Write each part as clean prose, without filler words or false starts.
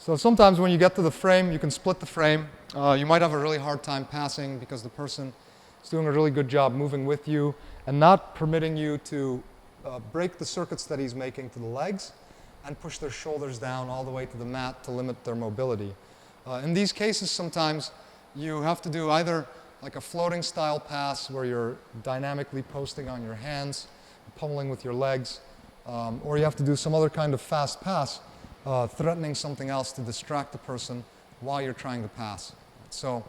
So sometimes when you get to the frame, you can split the frame. You might have a really hard time passing because the person is doing a really good job moving with you and not permitting you to break the circuits that he's making to the legs and push their shoulders down all the way to the mat to limit their mobility. In these cases, sometimes you have to do either like a floating style pass where you're dynamically posting on your hands, pummeling with your legs, or you have to do some other kind of fast pass, threatening something else to distract the person while you're trying to pass. So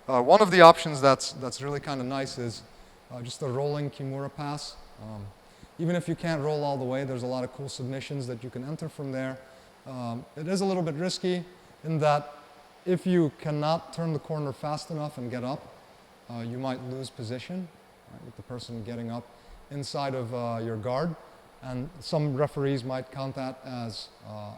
one of the options that's really kind of nice is just a rolling kimura pass. Even if you can't roll all the way, there's a lot of cool submissions that you can enter from there. It is a little bit risky in that if you cannot turn the corner fast enough and get up, you might lose position, right, with the person getting up inside of your guard. And some referees might count that as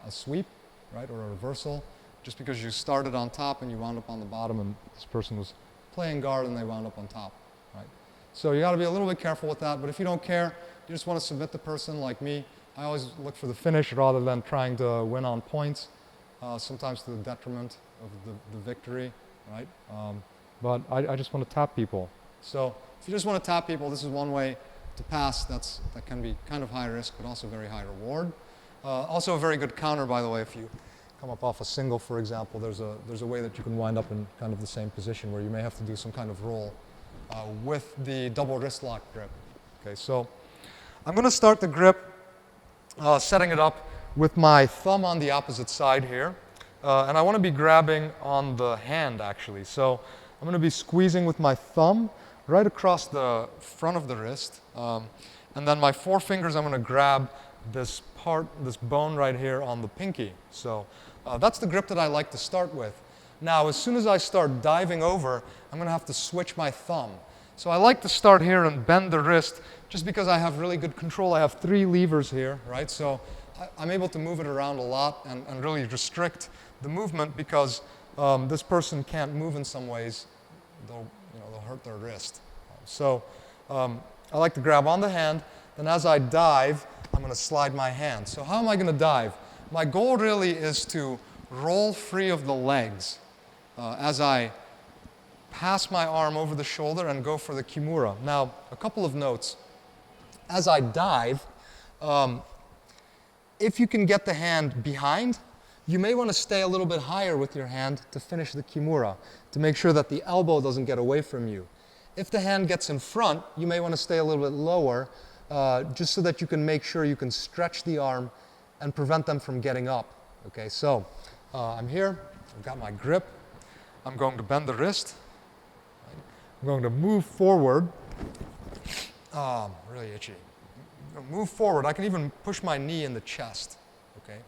a sweep, right, or a reversal, just because you started on top and you wound up on the bottom and this person was playing guard and they wound up on top, right? So you got to be a little bit careful with that, but if you don't care, you just want to submit the person like me, I always look for the finish rather than trying to win on points, sometimes to the detriment of the victory, right? But I just want to tap people. So if you just want to tap people, this is one way to pass that can be kind of high risk, but also very high reward. Also a very good counter, by the way, if you come up off a single, for example, there's a way that you can wind up in kind of the same position where you may have to do some kind of roll with the double wrist lock grip. Okay, so I'm going to start the grip, setting it up with my thumb on the opposite side here. And I want to be grabbing on the hand, actually. So I'm going to be squeezing with my thumb right across the front of the wrist. And then my forefingers, I'm going to grab this bone right here on the pinky. So that's the grip that I like to start with. Now, as soon as I start diving over, I'm going to have to switch my thumb. So I like to start here and bend the wrist just because I have really good control. I have 3 levers here, right? So I'm able to move it around a lot and really restrict the movement because this person can't move in some ways. They'll hurt their wrist. So I like to grab on the hand, then as I dive, I'm going to slide my hand. So how am I going to dive? My goal really is to roll free of the legs as I pass my arm over the shoulder and go for the kimura. Now, a couple of notes. As I dive, if you can get the hand behind, you may want to stay a little bit higher with your hand to finish the kimura, to make sure that the elbow doesn't get away from you. If the hand gets in front, you may want to stay a little bit lower, just so that you can make sure you can stretch the arm and prevent them from getting up. Okay, so I'm here, I've got my grip, I'm going to bend the wrist, I'm going to move forward, really itchy. Move forward, I can even push my knee in the chest, okay?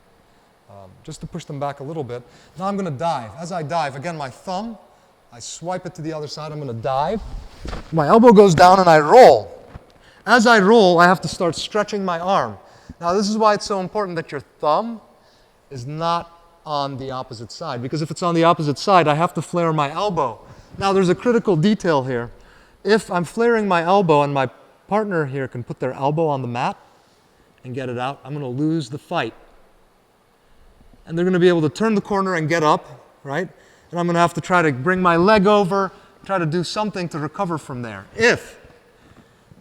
Just to push them back a little bit. Now I'm going to dive. As I dive, again, my thumb, I swipe it to the other side. I'm going to dive. My elbow goes down and I roll. As I roll, I have to start stretching my arm. Now this is why it's so important that your thumb is not on the opposite side, because if it's on the opposite side, I have to flare my elbow. Now there's a critical detail here. If I'm flaring my elbow and my partner here can put their elbow on the mat and get it out, I'm going to lose the fight. And they're going to be able to turn the corner and get up, right? And I'm going to have to try to bring my leg over, try to do something to recover from there. If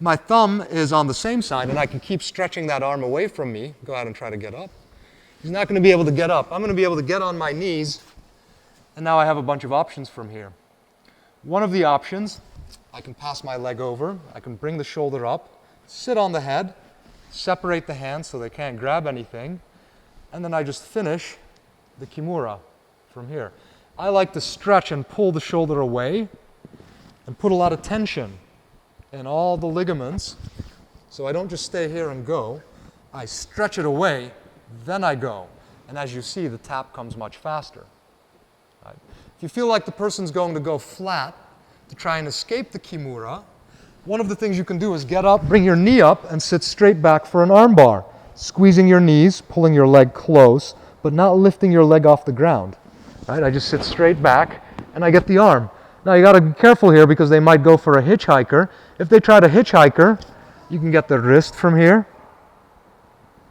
my thumb is on the same side and I can keep stretching that arm away from me, go out and try to get up, he's not going to be able to get up. I'm going to be able to get on my knees, and now I have a bunch of options from here. One of the options, I can pass my leg over, I can bring the shoulder up, sit on the head, separate the hands so they can't grab anything, and then I just finish the kimura from here. I like to stretch and pull the shoulder away and put a lot of tension in all the ligaments, so I don't just stay here and go. I stretch it away, then I go. And as you see, the tap comes much faster. Right? If you feel like the person's going to go flat to try and escape the kimura, one of the things you can do is get up, bring your knee up, and sit straight back for an arm bar. Squeezing your knees, pulling your leg close, but not lifting your leg off the ground. Right? I just sit straight back, and I get the arm. Now you got to be careful here because they might go for a hitchhiker. If they try to hitchhiker, you can get the wrist from here.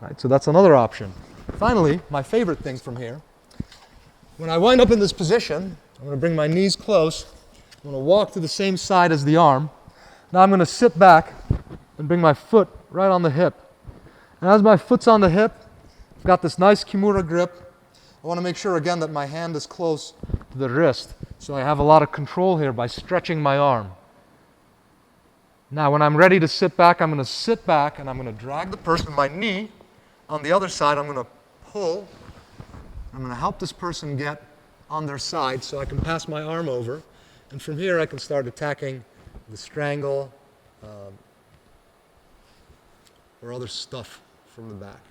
Right? So that's another option. Finally, my favorite thing from here When I wind up in this position, I'm going to bring my knees close. I'm going to walk to the same side as the arm. Now I'm going to sit back and bring my foot right on the hip. And as my foot's on the hip, I've got this nice kimura grip. I want to make sure again that my hand is close to the wrist, so I have a lot of control here by stretching my arm. Now when I'm ready to sit back, I'm going to sit back and I'm going to drag the person, my knee, on the other side. I'm going to pull. I'm going to help this person get on their side so I can pass my arm over. And from here I can start attacking the strangle or other stuff from the back.